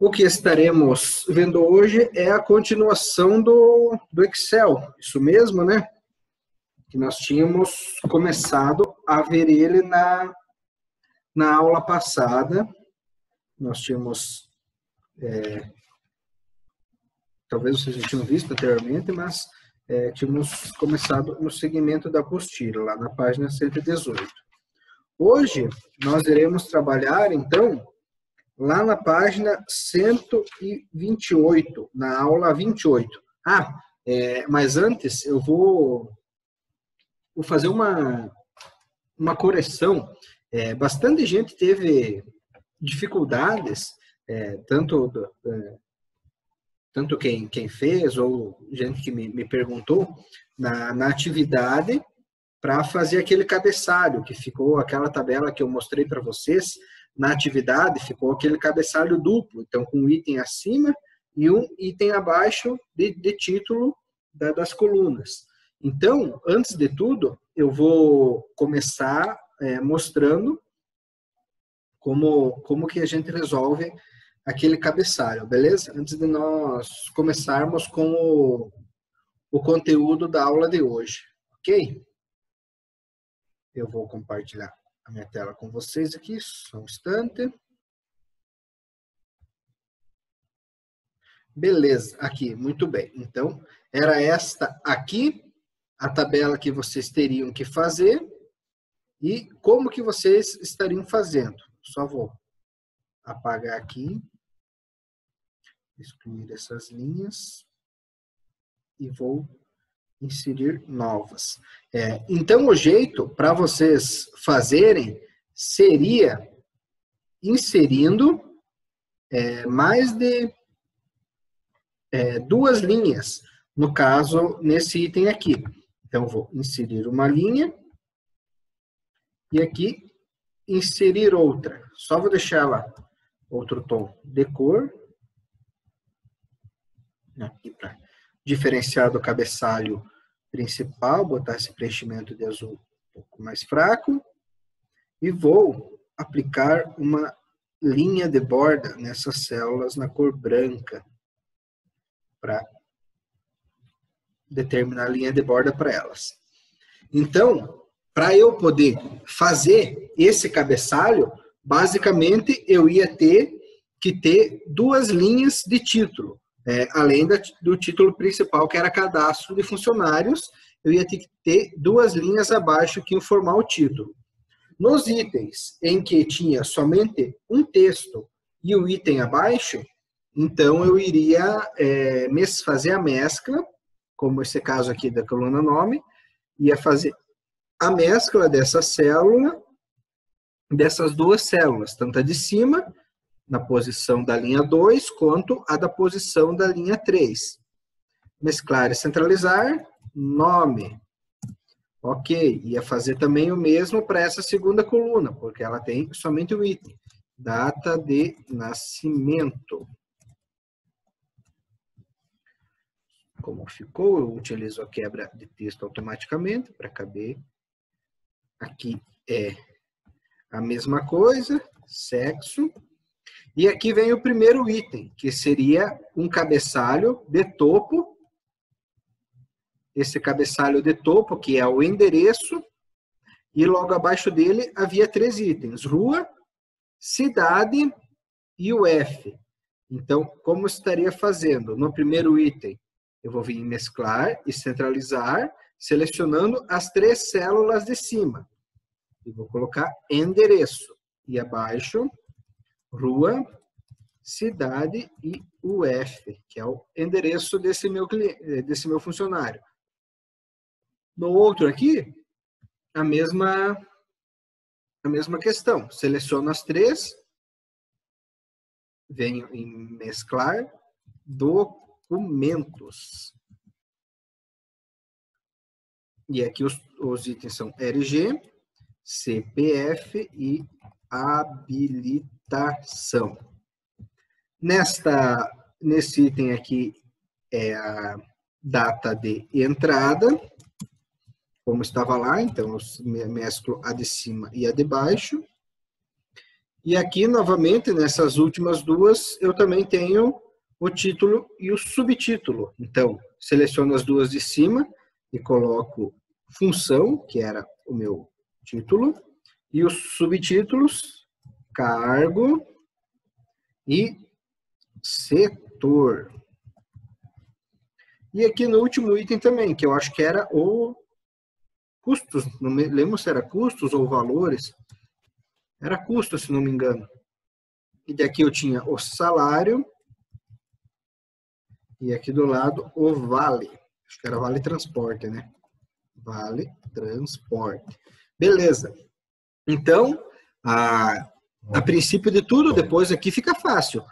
O que estaremos vendo hoje é a continuação do Excel, isso mesmo, né? Que nós tínhamos começado a ver ele na aula passada. Nós tínhamos, talvez vocês já tinham visto anteriormente, mas tínhamos começado no segmento da apostila, lá na página 118. Hoje, nós iremos trabalhar, então, lá na página 128, na aula 28. Mas antes eu vou fazer uma correção. Bastante gente teve dificuldades, tanto quem fez ou gente que me perguntou na atividade para fazer aquele cabeçalho, que ficou aquela tabela que eu mostrei para vocês. Na atividade ficou aquele cabeçalho duplo, então com um item acima e um item abaixo de título das colunas. Então, antes de tudo, eu vou começar mostrando como que a gente resolve aquele cabeçalho, beleza? Antes de nós começarmos com o conteúdo da aula de hoje, ok? Eu vou compartilhar a minha tela com vocês aqui, só um instante. Beleza, aqui, muito bem. Então, era esta aqui, a tabela que vocês teriam que fazer e como que vocês estariam fazendo. Só vou apagar aqui, excluir essas linhas e vou inserir novas. Então, o jeito para vocês fazerem seria inserindo mais de duas linhas, no caso, nesse item aqui. Então, vou inserir uma linha e aqui inserir outra. Só vou deixar ela outro tom de cor, aqui para diferenciar do cabeçalho principal, botar esse preenchimento de azul um pouco mais fraco e vou aplicar uma linha de borda nessas células na cor branca para determinar a linha de borda para elas. Então, para eu poder fazer esse cabeçalho, basicamente eu ia ter que ter duas linhas de título. Além do título principal, que era cadastro de funcionários, eu ia ter que ter duas linhas abaixo que informar o título. Nos itens em que tinha somente um texto e o item abaixo, então eu iria fazer a mescla, como esse caso aqui da coluna nome, ia fazer a mescla dessa célula, dessas duas células, tanto a de cima, na posição da linha 2, quanto a da posição da linha 3. Mesclar e centralizar, nome. Ok, ia fazer também o mesmo para essa segunda coluna, porque ela tem somente o item. Data de nascimento. Como ficou, eu utilizo a quebra de texto automaticamente para caber. Aqui é a mesma coisa, sexo. E aqui vem o primeiro item, que seria um cabeçalho de topo. Esse cabeçalho de topo, que é o endereço, e logo abaixo dele havia três itens: rua, cidade e o F. Então, como estaria fazendo? No primeiro item, eu vou vir em mesclar e centralizar, selecionando as três células de cima. E vou colocar endereço. E abaixo, rua, cidade e UF, que é o endereço desse meu funcionário. No outro aqui, a mesma questão. Seleciono as três, venho em mesclar, documentos. E aqui os itens são RG, CPF e habilitação. Nesse item aqui é a data de entrada, como estava lá, então eu mesclo a de cima e a de baixo. E aqui, novamente, nessas últimas duas, eu também tenho o título e o subtítulo. Então, seleciono as duas de cima e coloco função, que era o meu título, e os subtítulos, cargo e setor. E aqui no último item também, que eu acho que era o custos, não me lembro se era custos ou valores, era custo, se não me engano. E daqui eu tinha o salário, e aqui do lado o vale. Acho que era vale transporte, né? Vale transporte. Beleza. Então, a princípio de tudo, depois aqui fica fácil.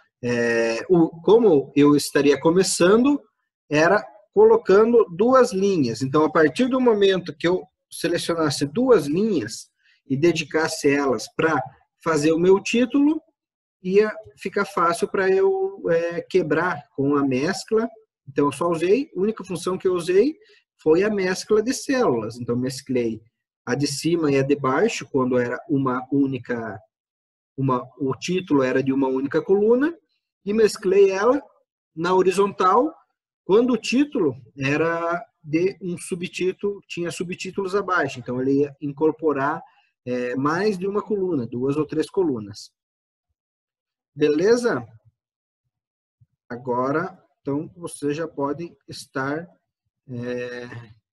Como eu estaria começando, era colocando duas linhas. Então, a partir do momento que eu selecionasse duas linhas e dedicasse elas para fazer o meu título, ia ficar fácil para eu quebrar com a mescla. Então, eu só usei, a única função que eu usei foi a mescla de células. Então, mesclei a de cima e a de baixo, quando era uma única, o título era de uma única coluna, e mesclei ela na horizontal, quando o título era de um subtítulo, tinha subtítulos abaixo. Então, ele ia incorporar mais de uma coluna, 2 ou 3 colunas. Beleza? Agora, então, você já pode estar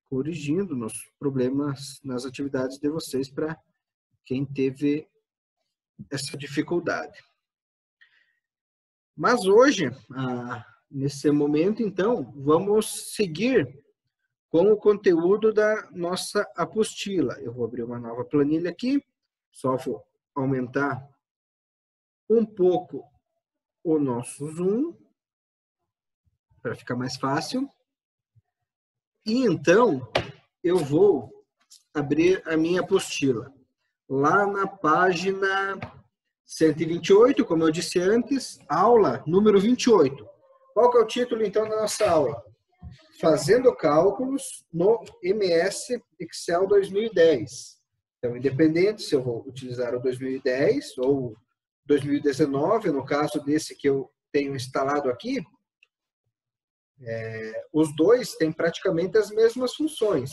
corrigindo nos problemas, nas atividades de vocês, para quem teve essa dificuldade. Mas hoje, nesse momento, então, vamos seguir com o conteúdo da nossa apostila. Eu vou abrir uma nova planilha aqui, só vou aumentar um pouco o nosso zoom, para ficar mais fácil. E então, eu vou abrir a minha apostila. Lá na página 128, como eu disse antes, aula número 28. Qual que é o título, então, da nossa aula? Fazendo cálculos no MS Excel 2010. Então, independente se eu vou utilizar o 2010 ou 2019, no caso desse que eu tenho instalado aqui, os dois têm praticamente as mesmas funções.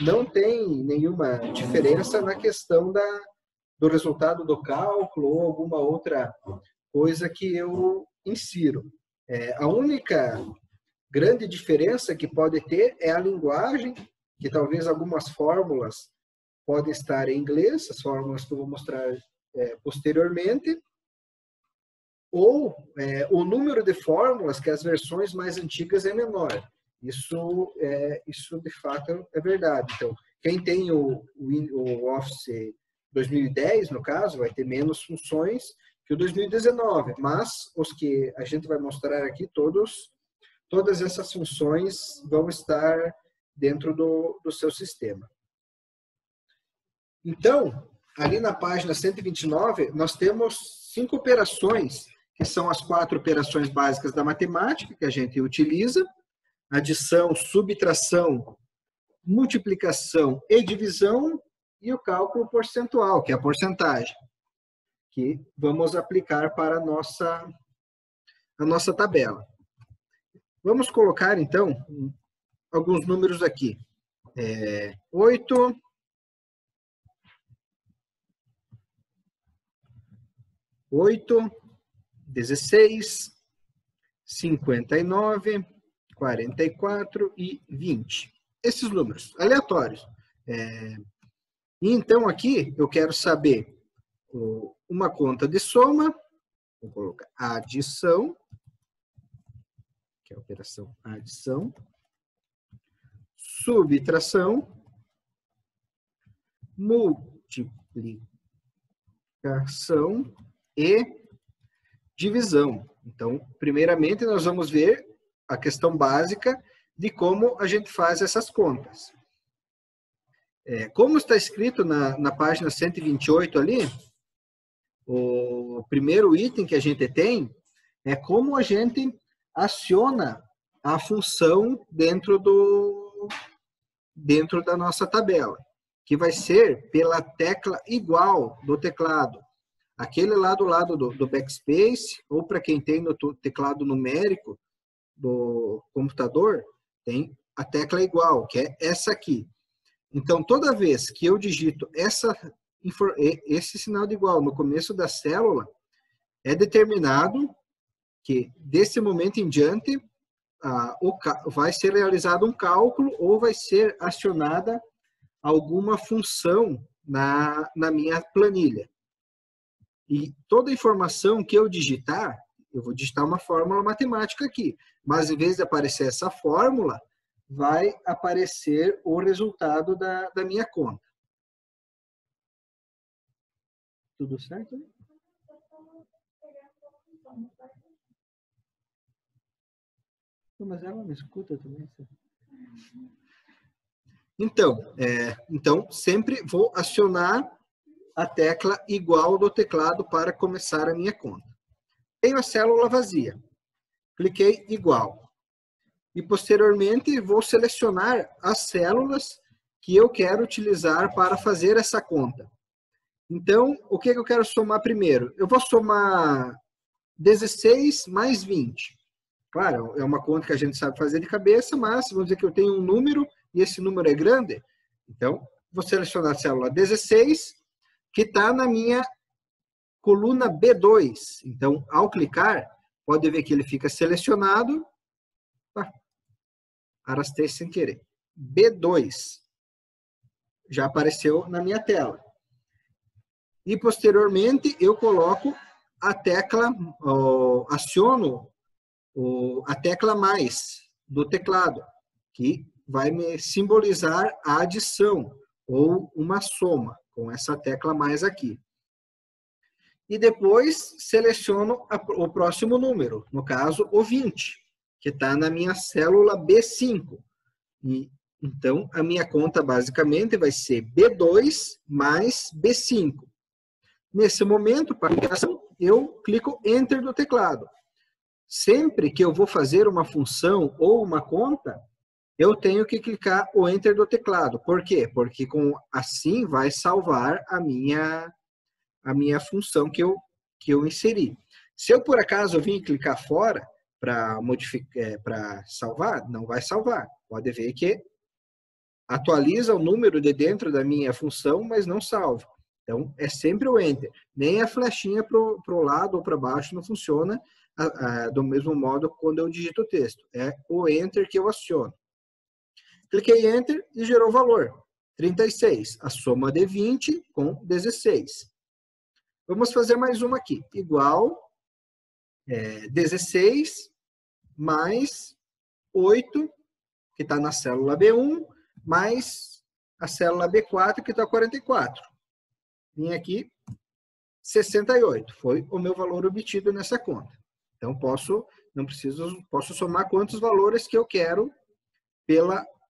Não tem nenhuma diferença na questão do resultado do cálculo ou alguma outra coisa que eu insiro. A única grande diferença que pode ter é a linguagem, que talvez algumas fórmulas podem estar em inglês, as fórmulas que eu vou mostrar posteriormente, ou o número de fórmulas, que as versões mais antigas é menor. Isso de fato é verdade. Então, quem tem o Office 2010, no caso, vai ter menos funções que o 2019, mas os que a gente vai mostrar aqui, todas essas funções vão estar dentro do seu sistema. Então, ali na página 129, nós temos 5 operações, que são as 4 operações básicas da matemática que a gente utiliza: adição, subtração, multiplicação e divisão, e o cálculo percentual, que é a porcentagem, que vamos aplicar para a nossa tabela. Vamos colocar, então, alguns números aqui. 8, 16, 59, 44 e 20. Esses números aleatórios. Então, aqui, eu quero saber uma conta de soma. Vou colocar adição, que é a operação adição, subtração, multiplicação e divisão. Então, primeiramente, nós vamos ver a questão básica de como a gente faz essas contas. Como está escrito na página 128 ali, o primeiro item que a gente tem é como a gente aciona a função dentro da nossa tabela, que vai ser pela tecla igual do teclado. Aquele lá do lado do backspace, ou para quem tem no teclado numérico do computador, tem a tecla igual, que é essa aqui. Então, toda vez que eu digito esse sinal de igual no começo da célula, é determinado que, desse momento em diante, vai ser realizado um cálculo ou vai ser acionada alguma função na minha planilha. E toda informação que eu digitar, eu vou digitar uma fórmula matemática aqui, mas em vez de aparecer essa fórmula, vai aparecer o resultado da minha conta. Tudo certo? Mas ela me escuta também. Então, sempre vou acionar a tecla igual do teclado para começar a minha conta. Tenho a célula vazia. Cliquei igual. E, posteriormente, vou selecionar as células que eu quero utilizar para fazer essa conta. Então, o que eu quero somar primeiro? Eu vou somar 16 mais 20. Claro, é uma conta que a gente sabe fazer de cabeça, mas vamos dizer que eu tenho um número e esse número é grande. Então, vou selecionar a célula 16, que está na minha coluna B2. Então, ao clicar, pode ver que ele fica selecionado. Arrastei sem querer. B2. Já apareceu na minha tela. E, posteriormente, eu coloco a tecla, aciono a tecla mais do teclado, que vai me simbolizar a adição ou uma soma, com essa tecla mais aqui. E depois seleciono o próximo número, no caso o 20, que está na minha célula B5. E, então, a minha conta basicamente vai ser B2 mais B5. Nesse momento, para a ligação, eu clico Enter do teclado. Sempre que eu vou fazer uma função ou uma conta, eu tenho que clicar o Enter do teclado. Por quê? Porque assim vai salvar a minha função que eu inseri. Se eu, por acaso, vim clicar fora para salvar, não vai salvar. Pode ver que atualiza o número de dentro da minha função, mas não salva. Então, é sempre o Enter. Nem a flechinha para o lado ou para baixo não funciona do mesmo modo quando eu digito o texto. É o Enter que eu aciono. Cliquei Enter e gerou o valor. 36. A soma de 20 com 16. Vamos fazer mais uma aqui. Igual 16 mais 8, que está na célula B1, mais a célula B4, que está 44. Vim aqui, 68. Foi o meu valor obtido nessa conta. Então, posso somar quantos valores que eu quero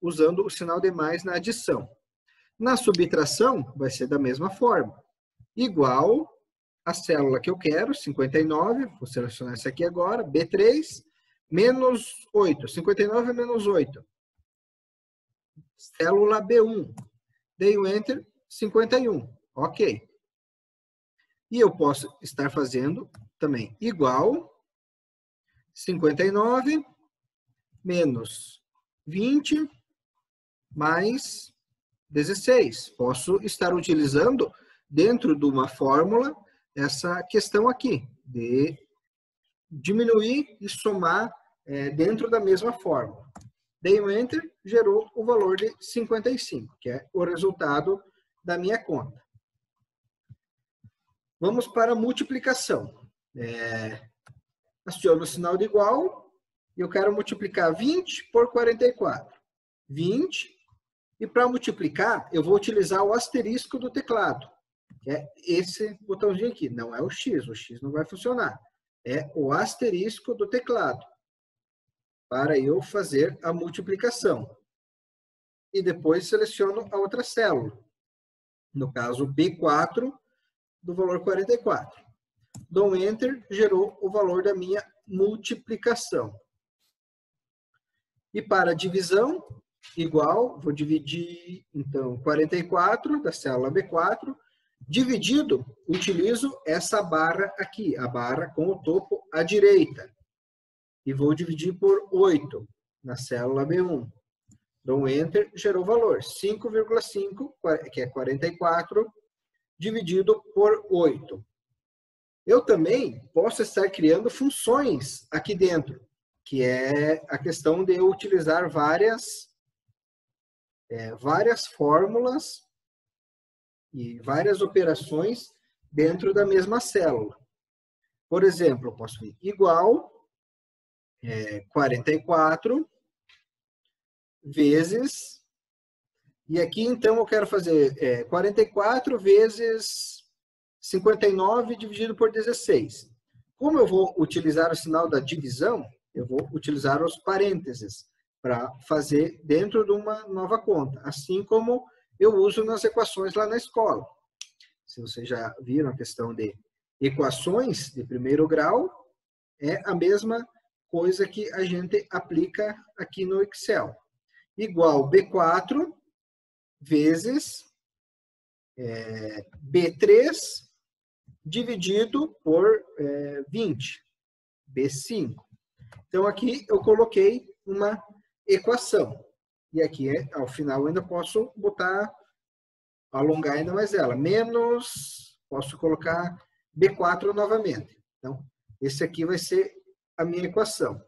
usando o sinal de mais na adição. Na subtração, vai ser da mesma forma. Igual a célula que eu quero, 59, vou selecionar essa aqui agora, B3, menos 8. 59 menos 8. Célula B1. Dei o Enter, 51. Ok. E eu posso estar fazendo também igual 59 menos 20 mais 16. Posso estar utilizando dentro de uma fórmula essa questão aqui, de diminuir e somar dentro da mesma fórmula. Dei um Enter, gerou o valor de 55, que é o resultado da minha conta. Vamos para a multiplicação. Aciono o sinal de igual, e eu quero multiplicar 20 por 44. 20, e para multiplicar, eu vou utilizar o asterisco do teclado, que é esse botãozinho aqui, não é o X não vai funcionar. É o asterisco do teclado, para eu fazer a multiplicação. E depois seleciono a outra célula, no caso B4, do valor 44. Dou um Enter, gerou o valor da minha multiplicação. E para divisão, igual, vou dividir, então, 44 da célula B4, Dividido, utilizo essa barra aqui, a barra com o topo à direita. E vou dividir por 8 na célula B1. Dou Enter, gerou o valor. 5,5, que é 44, dividido por 8. Eu também posso estar criando funções aqui dentro, que é a questão de eu utilizar várias fórmulas e várias operações dentro da mesma célula. Por exemplo, eu posso vir igual 44 vezes, e aqui então eu quero fazer 44 vezes 59 dividido por 16. Como eu vou utilizar o sinal da divisão, eu vou utilizar os parênteses para fazer dentro de uma nova conta, assim como eu uso nas equações lá na escola. Se vocês já viram a questão de equações de primeiro grau, é a mesma coisa que a gente aplica aqui no Excel. Igual B4 vezes B3 dividido por 20, B5. Então, aqui eu coloquei uma equação. E aqui, ao final, eu ainda posso alongar ainda mais ela. Menos, posso colocar B4 novamente. Então, esse aqui vai ser a minha equação.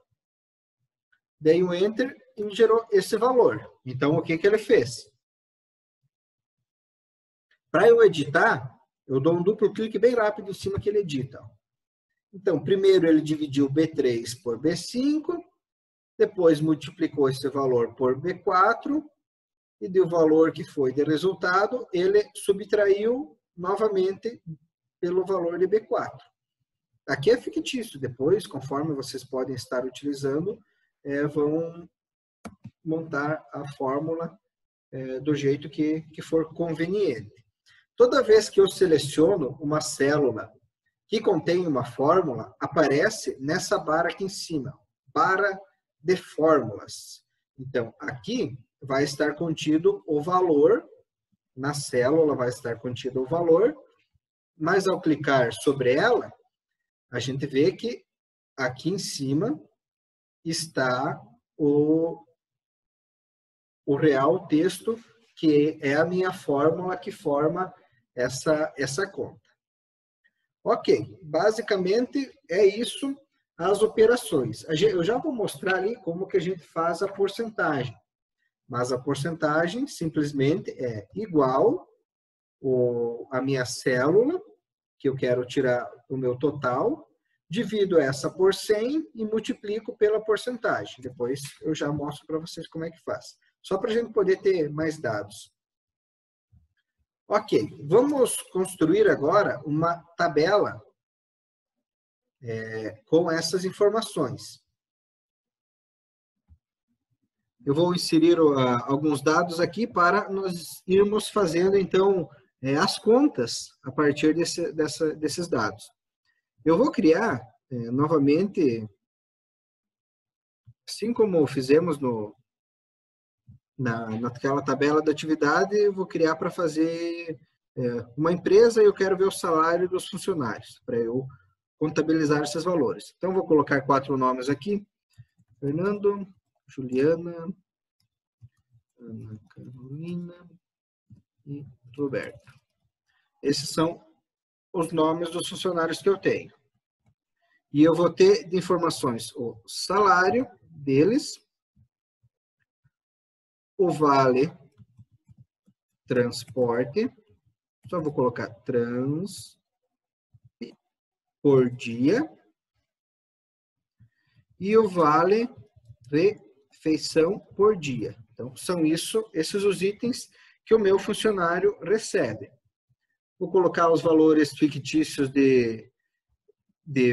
Dei um Enter e me gerou esse valor. Então, o que ele fez? Para eu editar, eu dou um duplo clique bem rápido em cima que ele edita. Então, primeiro ele dividiu B3 por B5, depois multiplicou esse valor por B4, e deu o valor que foi de resultado, ele subtraiu novamente pelo valor de B4. Aqui é fictício, depois, conforme vocês podem estar utilizando, vão montar a fórmula do jeito que for conveniente. Toda vez que eu seleciono uma célula que contém uma fórmula, aparece nessa barra aqui em cima, barra de fórmulas. Então, aqui vai estar contido o valor, na célula vai estar contido o valor, mas ao clicar sobre ela, a gente vê que aqui em cima está o real texto, que é a minha fórmula que forma essa conta. Ok, basicamente é isso as operações. Eu já vou mostrar ali como que a gente faz a porcentagem. Mas a porcentagem simplesmente é igual a minha célula, que eu quero tirar o meu total, divido essa por 100 e multiplico pela porcentagem. Depois eu já mostro para vocês como é que faz. Só para a gente poder ter mais dados. Ok, vamos construir agora uma tabela com essas informações. Eu vou inserir alguns dados aqui para nós irmos fazendo, então, as contas a partir desses dados. Eu vou criar, novamente, assim como fizemos naquela tabela da atividade, eu vou criar para fazer uma empresa e eu quero ver o salário dos funcionários, para eu contabilizar esses valores. Então, vou colocar 4 nomes aqui. Fernando, Juliana, Ana Carolina e Roberto. Esses são os nomes dos funcionários que eu tenho. E eu vou ter de informações o salário deles, o vale transporte, só vou colocar trans por dia, e o vale refeição por dia. Então, são esses os itens que o meu funcionário recebe. Vou colocar os valores fictícios de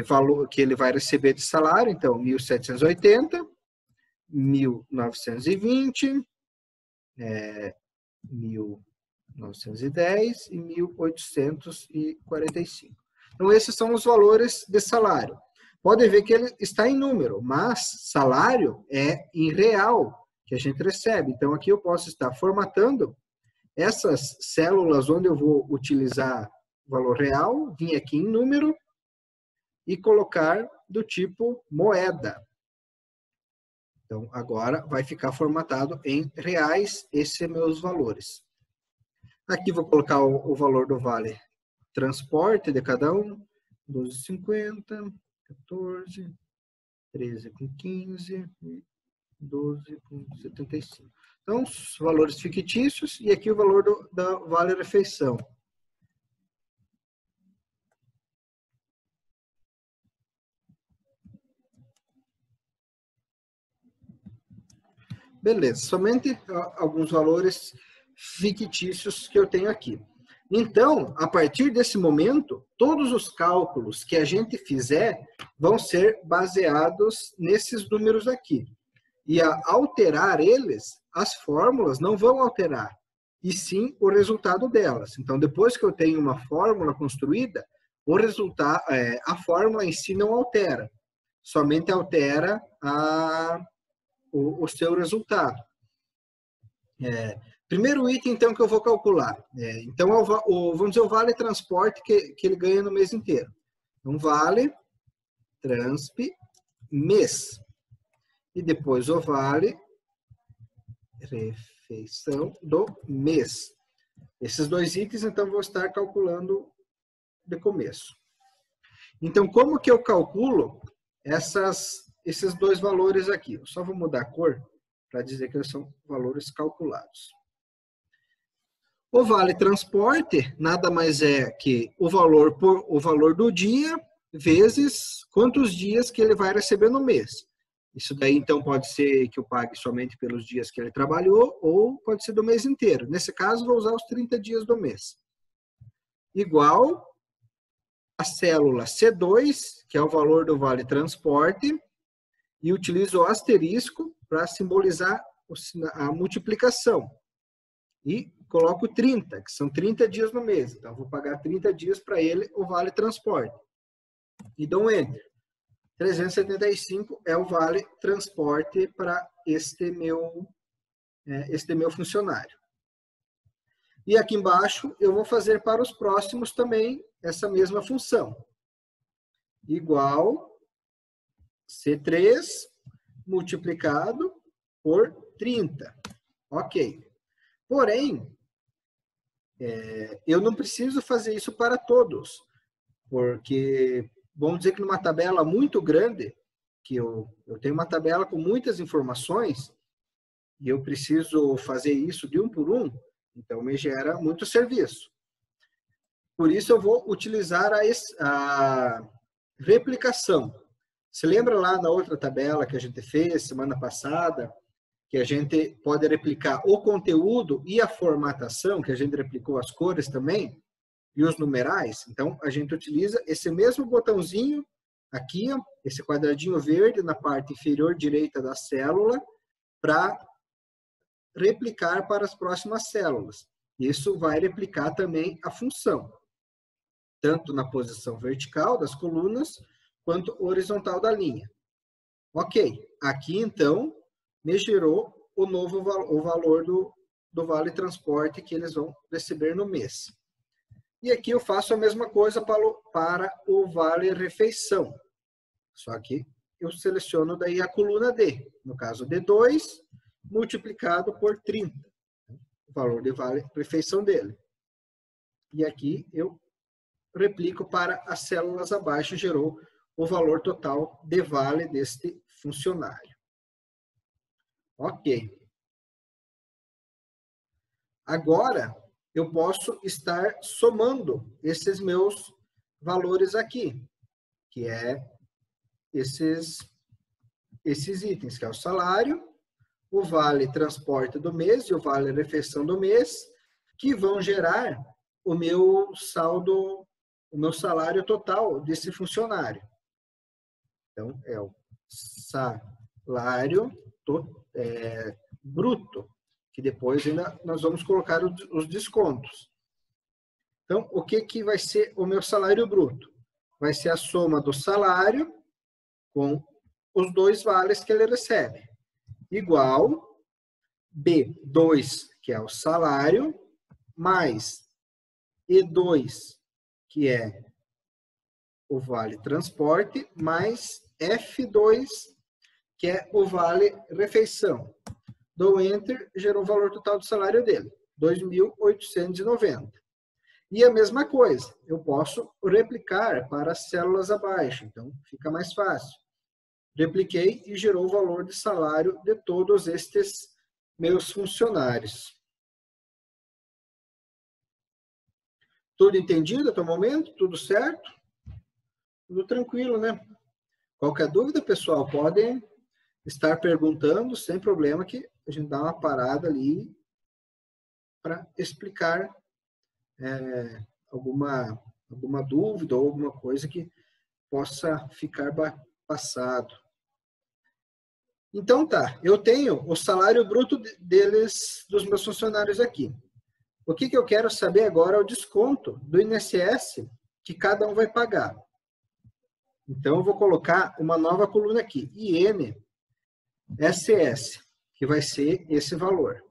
valor que ele vai receber de salário, então, 1.780, 1.920, 1.910 e 1.845. Então, esses são os valores de salário. Pode ver que ele está em número, mas salário é em real que a gente recebe. Então, aqui eu posso estar formatando essas células onde eu vou utilizar o valor real, vim aqui em número e colocar do tipo moeda. Então, agora vai ficar formatado em reais, esses meus valores. Aqui vou colocar o valor do vale transporte de cada um, 12,50, 14, 13,15 e 12,75. Então, os valores fictícios e aqui o valor da vale refeição. Beleza, somente alguns valores fictícios que eu tenho aqui. Então, a partir desse momento, todos os cálculos que a gente fizer vão ser baseados nesses números aqui. E a alterar eles, as fórmulas não vão alterar, e sim o resultado delas. Então, depois que eu tenho uma fórmula construída, o resultado, a fórmula em si não altera, somente altera o seu resultado. Primeiro item, então, que eu vou calcular. Então, vamos dizer o vale transporte que ele ganha no mês inteiro. Então, vale transp mês. E depois o vale refeição do mês. Esses dois itens, então, vou estar calculando de começo. Então, como que eu calculo esses dois valores aqui? Eu só vou mudar a cor para dizer que eles são valores calculados. O vale transporte nada mais é que o valor do dia vezes quantos dias que ele vai receber no mês. Isso daí, então, pode ser que eu pague somente pelos dias que ele trabalhou ou pode ser do mês inteiro. Nesse caso, vou usar os 30 dias do mês. Igual a célula C2, que é o valor do vale transporte, e utilizo o asterisco para simbolizar a multiplicação. E coloco 30, que são 30 dias no mês. Então, vou pagar 30 dias para ele o vale transporte. E dou um Enter. 375 é o vale transporte para este meu funcionário. E aqui embaixo eu vou fazer para os próximos também essa mesma função. Igual C3 multiplicado por 30. Ok. Porém, eu não preciso fazer isso para todos, porque vamos dizer que numa tabela muito grande, que eu tenho uma tabela com muitas informações, e eu preciso fazer isso de um por um, então me gera muito serviço. Por isso eu vou utilizar a replicação. Se lembra lá na outra tabela que a gente fez semana passada, que a gente pode replicar o conteúdo e a formatação, que a gente replicou as cores também, e os numerais? Então, a gente utiliza esse mesmo botãozinho aqui, ó, esse quadradinho verde na parte inferior direita da célula, para replicar para as próximas células. Isso vai replicar também a função, tanto na posição vertical das colunas, quanto horizontal da linha. Ok, aqui então, me gerou o valor do vale transporte que eles vão receber no mês. E aqui eu faço a mesma coisa para o vale refeição. Só que eu seleciono daí a coluna D, no caso D2, multiplicado por 30. O valor de vale refeição dele. E aqui eu replico para as células abaixo, gerou o valor total de vale deste funcionário. Ok. Agora, eu posso estar somando esses meus valores aqui, que é esses itens, que é o salário, o vale transporte do mês e o vale refeição do mês, que vão gerar o meu saldo, o meu salário total desse funcionário. Então, é o salário bruto, que depois ainda nós vamos colocar os descontos. Então, o que vai ser o meu salário bruto? Vai ser a soma do salário com os dois vales que ele recebe. Igual B2, que é o salário, mais E2, que é o vale transporte, mais F2, que é o vale refeição. Dou Enter, gerou o valor total do salário dele, 2.890. E a mesma coisa, eu posso replicar para as células abaixo, então fica mais fácil. Repliquei e gerou o valor de salário de todos estes meus funcionários. Tudo entendido até o momento? Tudo certo? Tudo tranquilo, né? Qualquer dúvida, pessoal, podem estar perguntando, sem problema, que a gente dá uma parada ali para explicar alguma dúvida ou alguma coisa que possa ficar passado. Então tá, eu tenho o salário bruto deles, dos meus funcionários aqui. O que eu quero saber agora é o desconto do INSS que cada um vai pagar. Então eu vou colocar uma nova coluna aqui, INSS, que vai ser esse valor.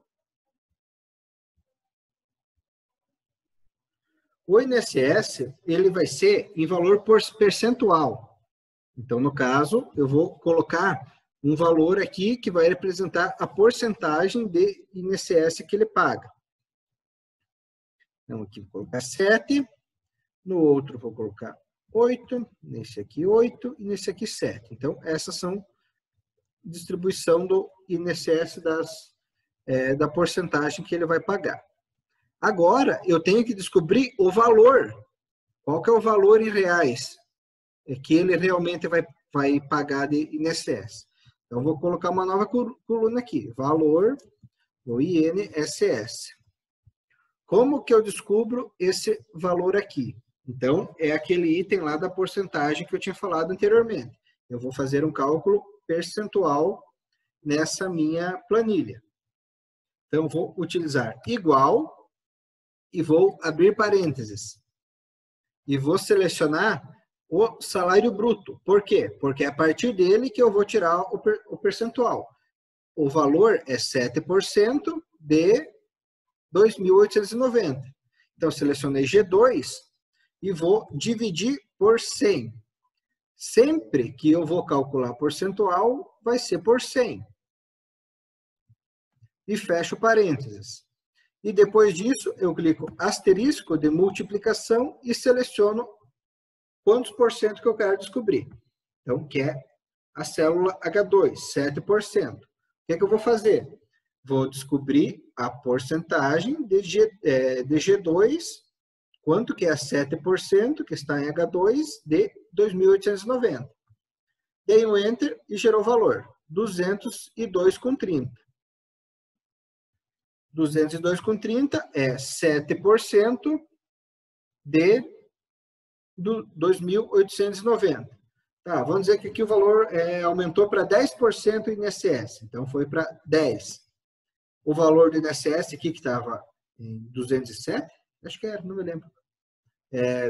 O INSS, ele vai ser em valor percentual. Então, no caso, eu vou colocar um valor aqui que vai representar a porcentagem de INSS que ele paga. Então, aqui vou colocar 7, no outro vou colocar 8, nesse aqui 8 e nesse aqui 7. Então, essas são distribuição do INSS da porcentagem que ele vai pagar. Agora, eu tenho que descobrir o valor. Qual que é o valor em reais que ele realmente vai pagar de INSS. Então, vou colocar uma nova coluna aqui. Valor do INSS. Como que eu descubro esse valor aqui? Então, é aquele item lá da porcentagem que eu tinha falado anteriormente. Eu vou fazer um cálculo percentual nessa minha planilha. Então, vou utilizar igual e vou abrir parênteses. E vou selecionar o salário bruto. Por quê? Porque é a partir dele que eu vou tirar o percentual. O valor é 7% de 2.890. Então, selecionei G2 e vou dividir por 100. Sempre que eu vou calcular percentual, vai ser por 100. E fecho parênteses. E depois disso, eu clico asterisco de multiplicação e seleciono quantos por cento que eu quero descobrir. Então, que é a célula H2, 7%. O que eu vou fazer? Vou descobrir a porcentagem de G2, quanto que é 7%, que está em H2, de 2.890. Dei um Enter e gerou o valor, 202,30. 202,30 é 7% de 2.890. Tá, vamos dizer que aqui o valor aumentou para 10% do INSS. Então, foi para 10. O valor do INSS aqui, que estava em 207, acho que era, não me lembro.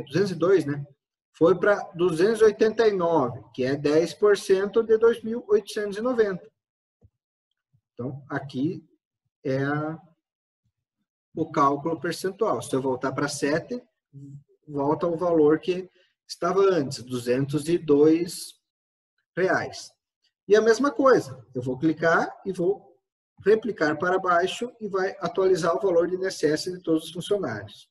202, né? Foi para 289, que é 10% de 2.890. Então, aqui é o cálculo percentual. Se eu voltar para 7, volta ao valor que estava antes, R$202. E a mesma coisa, eu vou clicar e vou replicar para baixo e vai atualizar o valor de INSS de todos os funcionários.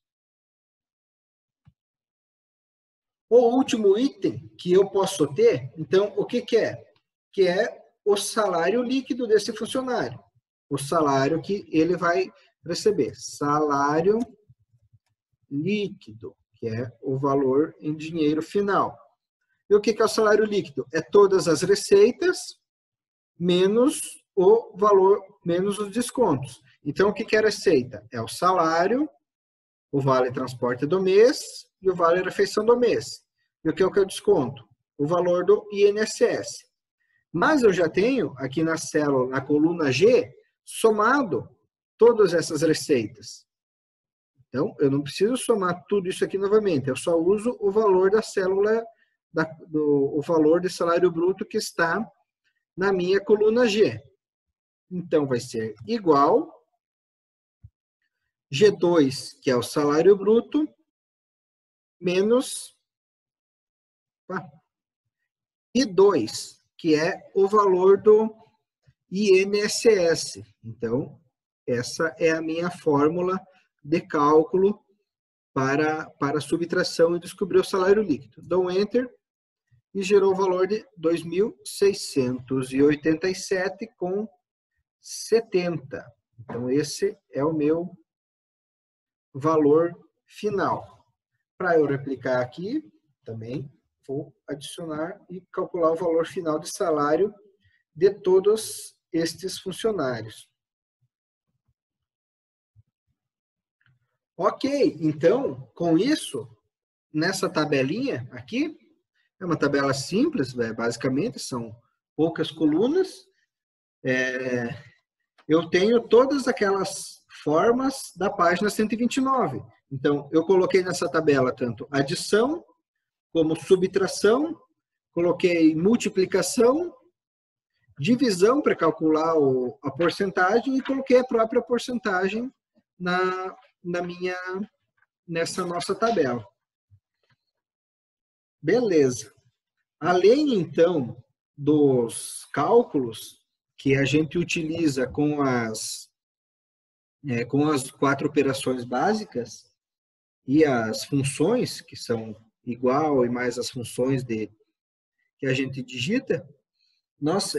O último item que eu posso ter, então, o que é? Que é o salário líquido desse funcionário. O salário que ele vai receber. Salário líquido, que é o valor em dinheiro final. E o que é o salário líquido? É todas as receitas menos o valor, menos os descontos. Então, o que é a receita? É o salário, o vale transporte do mês e o vale refeição do mês. E o que é o desconto? O valor do INSS. Mas eu já tenho aqui na célula, na coluna G, somado todas essas receitas. Então, eu não preciso somar tudo isso aqui novamente, eu só uso o valor da célula, o valor de salário bruto que está na minha coluna G. Então, vai ser igual, G2, que é o salário bruto, menos I2, que é o valor do INSS. Então, essa é a minha fórmula de cálculo para subtração e descobrir o salário líquido. Dou um Enter e gerou o valor de 2.687,70. Então, esse é o meu valor final. Para eu replicar aqui, também vou adicionar e calcular o valor final de salário de todos estes funcionários. Ok, então, com isso, nessa tabelinha aqui, é uma tabela simples, basicamente, são poucas colunas. Eu tenho todas aquelas formas da página 129. Então, eu coloquei nessa tabela tanto adição, como subtração, coloquei multiplicação, divisão para calcular a porcentagem e coloquei a própria porcentagem nessa nossa tabela. Beleza. Além, então, dos cálculos que a gente utiliza com as 4 operações básicas e as funções, que são igual e mais as funções que a gente digita, nós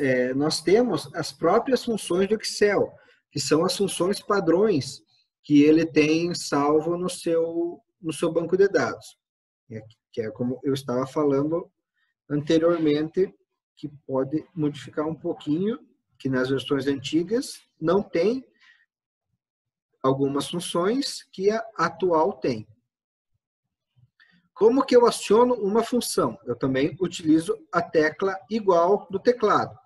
temos as próprias funções do Excel, que são as funções padrões que ele tem salvo no seu banco de dados, que é como eu estava falando anteriormente, que pode modificar um pouquinho, que nas versões antigas não tem algumas funções que a atual tem. Como que eu aciono uma função? Eu também utilizo a tecla igual do teclado.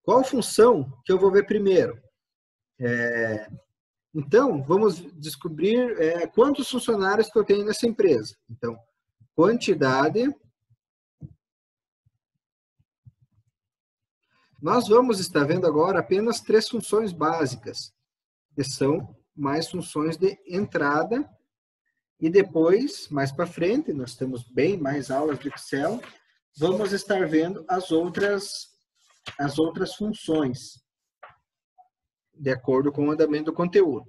Qual função que eu vou ver primeiro? Então, vamos descobrir quantos funcionários que eu tenho nessa empresa. Então, quantidade. Nós vamos estar vendo agora apenas 3 funções básicas, que são mais funções de entrada. E depois, mais para frente, nós temos bem mais aulas de Excel, vamos estar vendo as outras funções, de acordo com o andamento do conteúdo.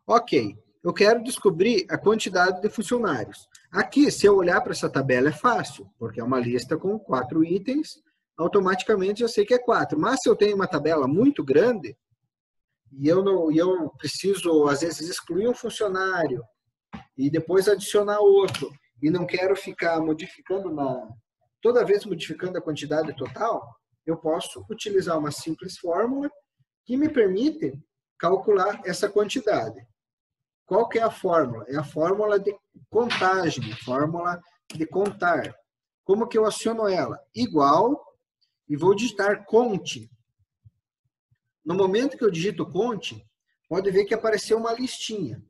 Ok, eu quero descobrir a quantidade de funcionários. Aqui, se eu olhar para essa tabela, é fácil, porque é uma lista com 4 itens, automaticamente eu sei que é 4. Mas se eu tenho uma tabela muito grande, e eu preciso, às vezes, excluir um funcionário, e depois adicionar outro, e não quero ficar modificando toda vez modificando a quantidade total, eu posso utilizar uma simples fórmula que me permite calcular essa quantidade. Qual que é a fórmula? É a fórmula de contagem, fórmula de contar. Como que eu aciono ela? Igual, e vou digitar conte. No momento que eu digito conte, pode ver que apareceu uma listinha.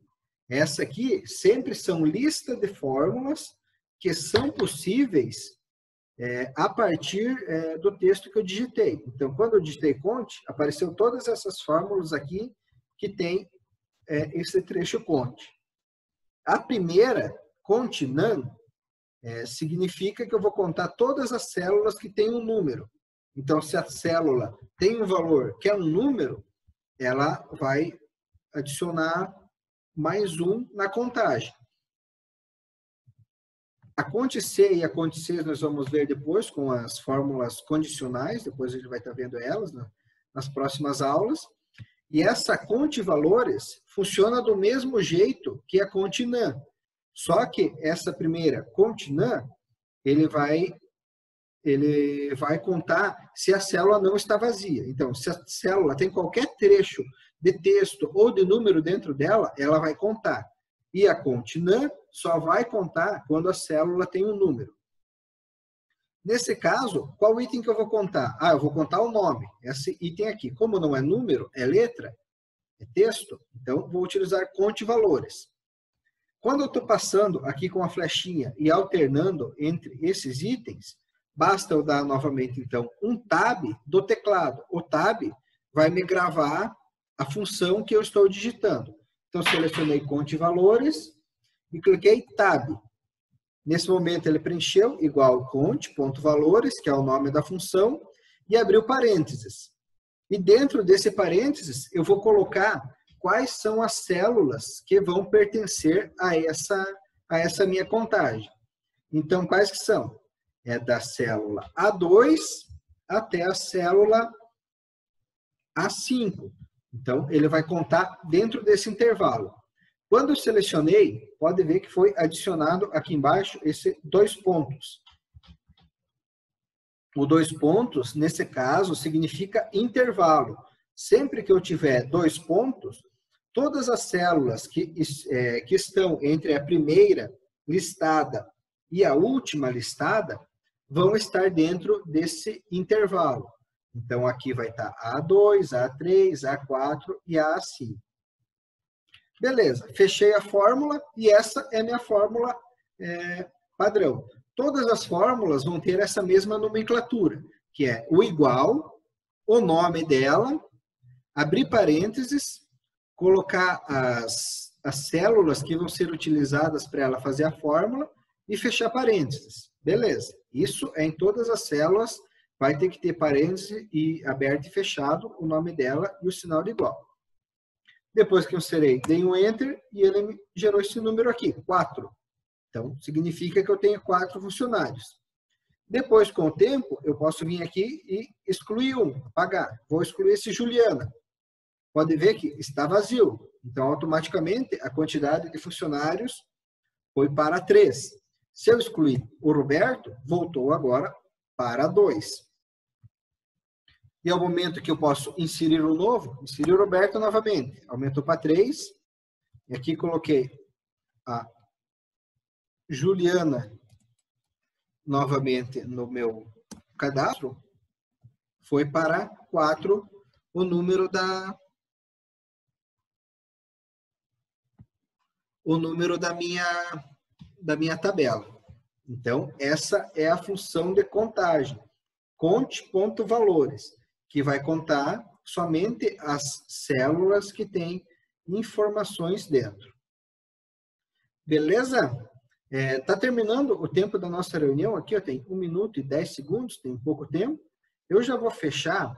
Essa aqui sempre são listas de fórmulas que são possíveis a partir do texto que eu digitei. Então, quando eu digitei conte, apareceu todas essas fórmulas aqui que tem esse trecho conte. A primeira, conte none, significa que eu vou contar todas as células que têm um número. Então, se a célula tem um valor que é um número, ela vai adicionar mais um na contagem. A conte C e a conte C nós vamos ver depois com as fórmulas condicionais, depois a gente vai estar vendo elas nas próximas aulas. E essa conte valores funciona do mesmo jeito que a conte none. Só que essa primeira conte none, ele vai contar se a célula não está vazia. Então, se a célula tem qualquer trecho de texto ou de número dentro dela, ela vai contar. E a conte none só vai contar quando a célula tem um número. Nesse caso, qual item que eu vou contar? Eu vou contar o nome. Esse item aqui, como não é número, é letra, é texto, então vou utilizar conte valores. Quando eu estou passando aqui com a flechinha e alternando entre esses itens, basta eu dar novamente, então, um tab do teclado. O tab vai me gravar a função que eu estou digitando. Então, selecionei Conte Valores e cliquei Tab. Nesse momento, ele preencheu igual Conte.valores, que é o nome da função, e abriu parênteses. E dentro desse parênteses, eu vou colocar quais são as células que vão pertencer a essa minha contagem. Então, quais que são? É da célula A2 até a célula A5. Então, ele vai contar dentro desse intervalo. Quando eu selecionei, pode ver que foi adicionado aqui embaixo esse 2 pontos. O 2 pontos, nesse caso, significa intervalo. Sempre que eu tiver 2 pontos, todas as células que estão entre a primeira listada e a última listada vão estar dentro desse intervalo. Então, aqui vai estar A2, A3, A4 e A5. Beleza, fechei a fórmula e essa é minha fórmula padrão. Todas as fórmulas vão ter essa mesma nomenclatura, que é o igual, o nome dela, abrir parênteses, colocar as células que vão ser utilizadas para ela fazer a fórmula e fechar parênteses. Beleza, isso é em todas as células, vai ter que ter parênteses e aberto e fechado, o nome dela e o sinal de igual. Depois que eu inserei, dei um Enter e ele me gerou esse número aqui, 4. Então, significa que eu tenho 4 funcionários. Depois, com o tempo, eu posso vir aqui e excluir um, apagar. Vou excluir esse Juliana. Pode ver que está vazio. Então, automaticamente, a quantidade de funcionários foi para 3. Se eu excluir o Roberto, voltou agora para 2. E ao momento que eu posso inserir o novo, inserir o Roberto novamente. Aumentou para 3. E aqui coloquei a Juliana novamente no meu cadastro. Foi para 4 o número da minha tabela. Então, essa é a função de contagem. Conte.valores, que vai contar somente as células que têm informações dentro. Beleza? Tá terminando o tempo da nossa reunião aqui, tem 1 minuto e 10 segundos, tem pouco tempo. Eu já vou fechar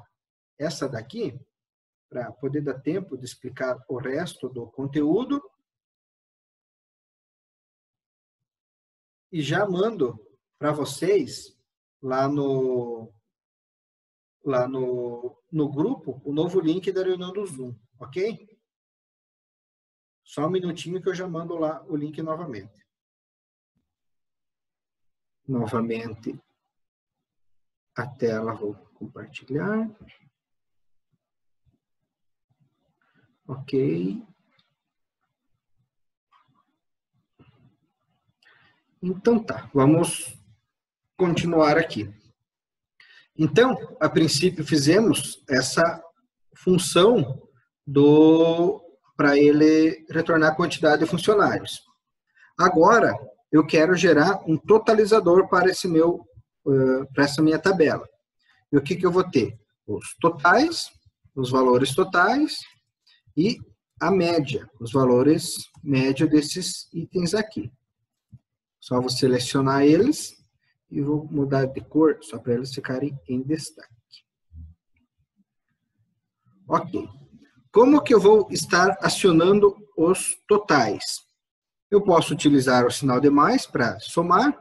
essa daqui, para poder dar tempo de explicar o resto do conteúdo. E já mando para vocês lá no grupo o novo link da reunião do Zoom, ok? Só um minutinho que eu já mando lá o link novamente. Novamente a tela vou compartilhar. Ok. Então tá, vamos continuar aqui. Então, a princípio fizemos essa função para ele retornar a quantidade de funcionários. Agora, eu quero gerar um totalizador para essa minha tabela. E o que eu vou ter? Os totais, os valores totais e a média, os valores médios desses itens aqui. Só vou selecionar eles e vou mudar de cor, só para eles ficarem em destaque. Ok. Como que eu vou estar acionando os totais? Eu posso utilizar o sinal de mais para somar,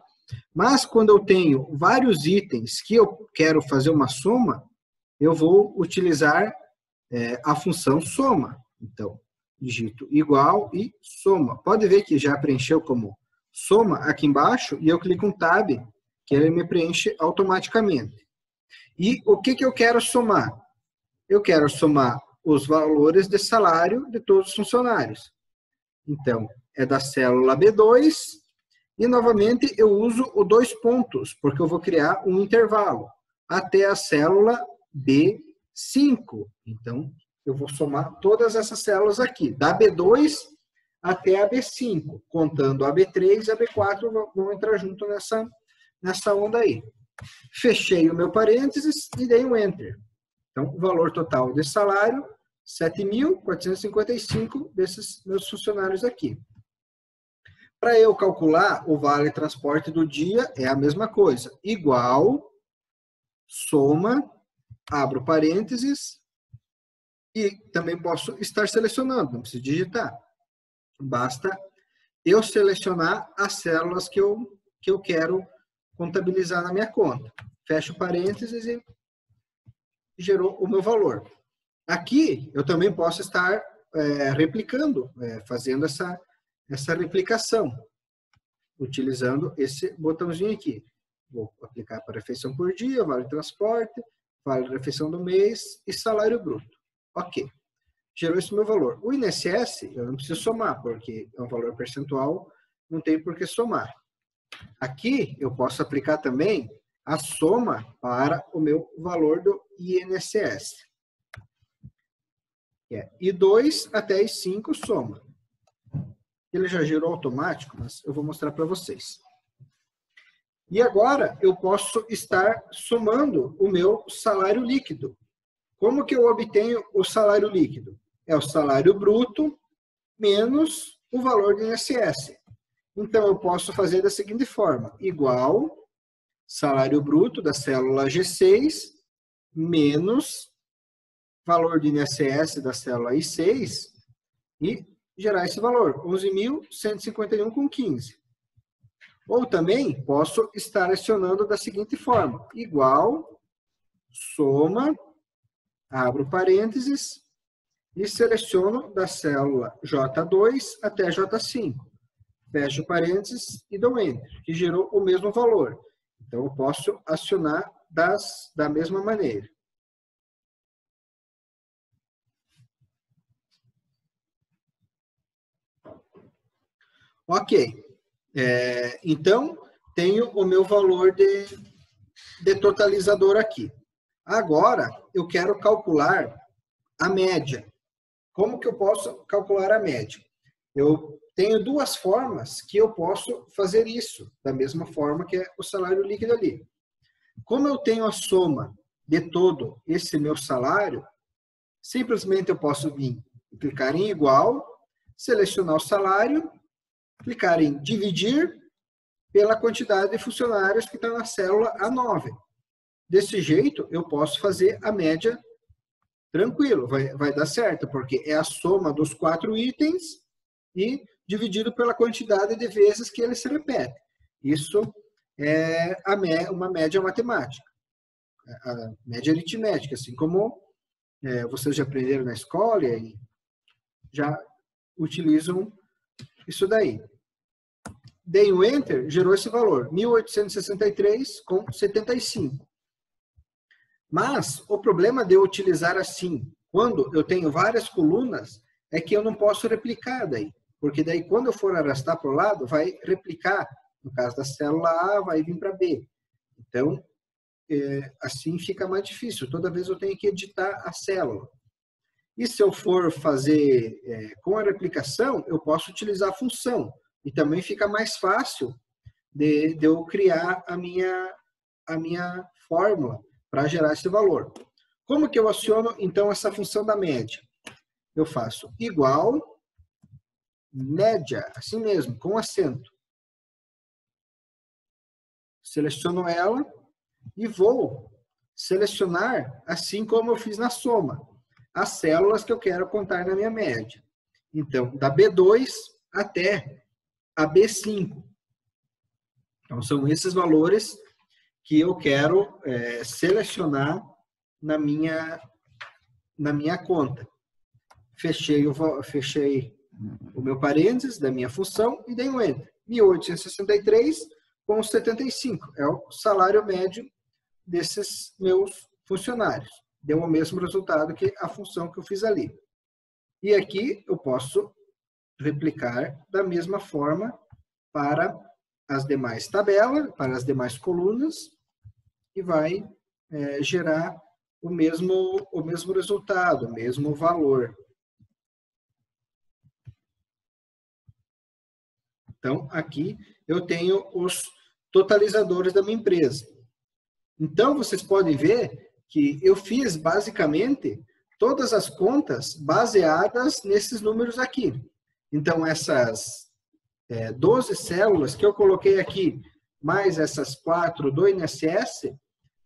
mas quando eu tenho vários itens que eu quero fazer uma soma, eu vou utilizar a função soma. Então, digito igual e soma. Pode ver que já preencheu como soma aqui embaixo e eu clico em Tab, que ele me preenche automaticamente. E o que eu quero somar? Eu quero somar os valores de salário de todos os funcionários. Então, é da célula B2 e, novamente, eu uso o 2 pontos, porque eu vou criar um intervalo até a célula B5. Então, eu vou somar todas essas células aqui, da B2 até a B5, contando a B3 e a B4 vão entrar junto nessa onda aí. Fechei o meu parênteses e dei um Enter. Então, o valor total de salário 7.455 desses meus funcionários aqui. Para eu calcular o vale transporte do dia, é a mesma coisa. Igual, soma, abro parênteses, e também posso estar selecionando, não preciso digitar. Basta eu selecionar as células que eu quero contabilizar na minha conta. Fecho parênteses e gerou o meu valor. Aqui, eu também posso estar replicando, fazendo essa replicação, utilizando esse botãozinho aqui. Vou aplicar para refeição por dia, vale transporte, vale refeição do mês e salário bruto. Ok. Gerou esse meu valor. O INSS, eu não preciso somar, porque é um valor percentual, não tem por que somar. Aqui, eu posso aplicar também a soma para o meu valor do INSS. I2 até I5 soma. Ele já gerou automático, mas eu vou mostrar para vocês. E agora, eu posso estar somando o meu salário líquido. Como que eu obtenho o salário líquido? É o salário bruto menos o valor do INSS. Então, eu posso fazer da seguinte forma. Igual salário bruto da célula G6 menos valor do INSS da célula I6 e gerar esse valor, 11.151,15. Ou também posso estar acionando da seguinte forma. Igual soma, abro parênteses, e seleciono da célula J2 até J5. Fecho parênteses e dou Enter, que gerou o mesmo valor. Então, eu posso acionar da mesma maneira. Ok. Então, tenho o meu valor de totalizador aqui. Agora, eu quero calcular a média. Como que eu posso calcular a média? Eu tenho duas formas que eu posso fazer isso, da mesma forma que é o salário líquido ali. Como eu tenho a soma de todo esse meu salário, simplesmente eu posso vir clicar em igual, selecionar o salário, clicar em dividir pela quantidade de funcionários que estão na célula A9. Desse jeito, eu posso fazer a média tranquilo, vai dar certo, porque é a soma dos 4 itens e dividido pela quantidade de vezes que ele se repete. Isso é uma média matemática, a média aritmética, assim como vocês já aprenderam na escola e já utilizam isso daí. Dei o Enter, gerou esse valor, 1.863,75. Mas o problema de eu utilizar assim, quando eu tenho várias colunas, é que eu não posso replicar daí. Porque daí, quando eu for arrastar para o lado, vai replicar. No caso da célula A, vai vir para B. Então, assim fica mais difícil. Toda vez eu tenho que editar a célula. E se eu for fazer com a replicação, eu posso utilizar a função. E também fica mais fácil de eu criar a minha fórmula para gerar esse valor. Como que eu aciono, então, essa função da média? Eu faço igual média, assim mesmo, com acento. Seleciono ela e vou selecionar, assim como eu fiz na soma, as células que eu quero contar na minha média. Então, da B2 até a B5. Então, são esses valores que eu quero selecionar na minha conta. Fechei o meu parênteses da minha função e dei um Enter. 1.863,75 é o salário médio desses meus funcionários. Deu o mesmo resultado que a função que eu fiz ali. E aqui eu posso replicar da mesma forma para as demais tabelas, para as demais colunas, e vai gerar o mesmo resultado, o mesmo valor. Então, aqui eu tenho os totalizadores da minha empresa. Então, vocês podem ver que eu fiz basicamente todas as contas baseadas nesses números aqui. Então, essas 12 células que eu coloquei aqui, mais essas 4 do INSS,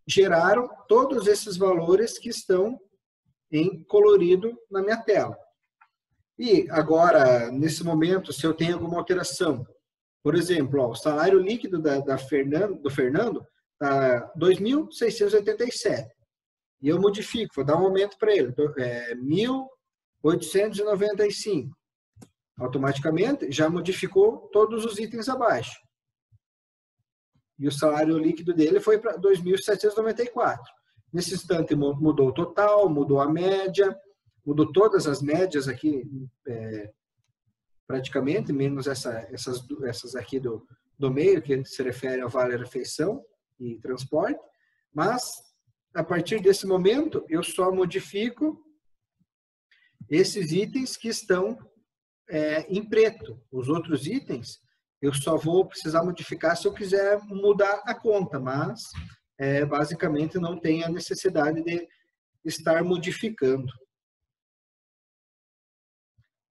geraram todos esses valores que estão em colorido na minha tela. E agora, nesse momento, se eu tenho alguma alteração, por exemplo, ó, o salário líquido do Fernando está 2.687. E eu modifico, vou dar um aumento para ele, 1.895. Automaticamente, já modificou todos os itens abaixo. E o salário líquido dele foi para 2.794. Nesse instante, mudou o total, mudou a média, mudou todas as médias aqui, praticamente, menos essas aqui do meio, que se refere ao vale-refeição e transporte. Mas, a partir desse momento, eu só modifico esses itens que estão em preto. Os outros itens, eu só vou precisar modificar se eu quiser mudar a conta, mas basicamente não tem a necessidade de estar modificando.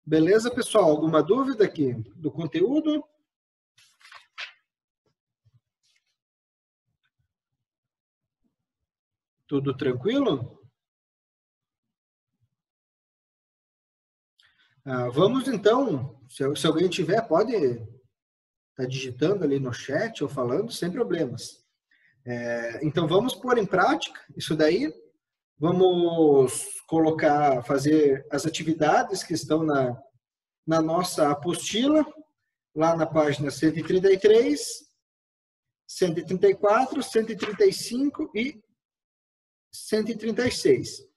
Beleza, pessoal? Alguma dúvida aqui do conteúdo? Tudo tranquilo? Vamos então, se alguém tiver, pode estar digitando ali no chat ou falando, sem problemas. Então vamos pôr em prática isso daí. Vamos fazer as atividades que estão na nossa apostila, lá na página 133, 134, 135 e 136.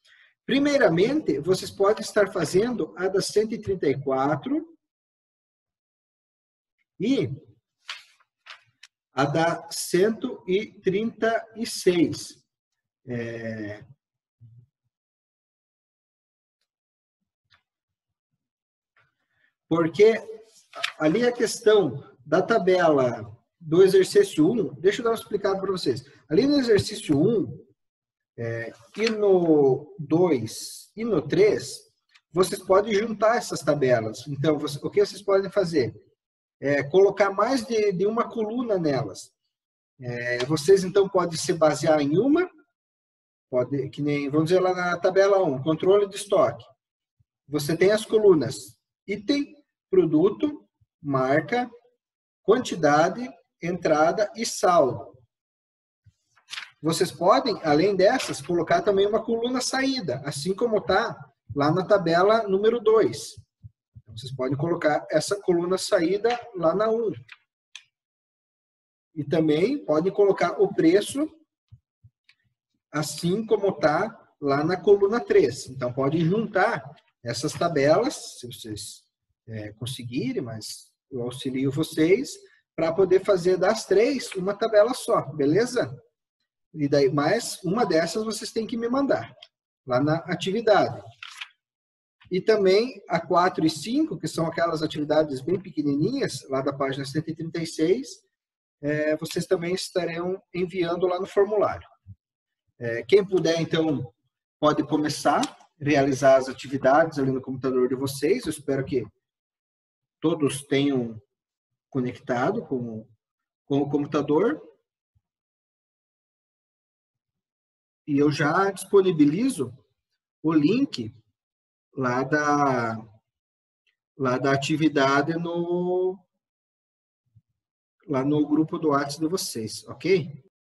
Primeiramente, vocês podem estar fazendo a da 134 e a da 136. Porque ali a questão da tabela do exercício 1, deixa eu dar uma explicada para vocês. Ali no exercício 1, e no 2 e no 3, vocês podem juntar essas tabelas. Então, o que vocês podem fazer? Colocar mais de uma coluna nelas. Vocês, então, podem se basear em uma, que nem, vamos dizer lá na tabela 1, controle de estoque. Você tem as colunas item, produto, marca, quantidade, entrada e saldo. Vocês podem, além dessas, colocar também uma coluna saída, assim como está lá na tabela número 2. Então, vocês podem colocar essa coluna saída lá na 1. E também podem colocar o preço, assim como está lá na coluna 3. Então, podem juntar essas tabelas, se vocês conseguirem, mas eu auxilio vocês, para poder fazer das 3 uma tabela só, beleza? E daí, mais uma dessas vocês têm que me mandar, lá na atividade. E também a 4 e 5, que são aquelas atividades bem pequenininhas, lá da página 136, vocês também estarão enviando lá no formulário. Quem puder, então, pode começar a realizar as atividades ali no computador de vocês. Eu espero que todos tenham conectado com o computador. E eu já disponibilizo o link lá da atividade lá no grupo do WhatsApp de vocês, ok?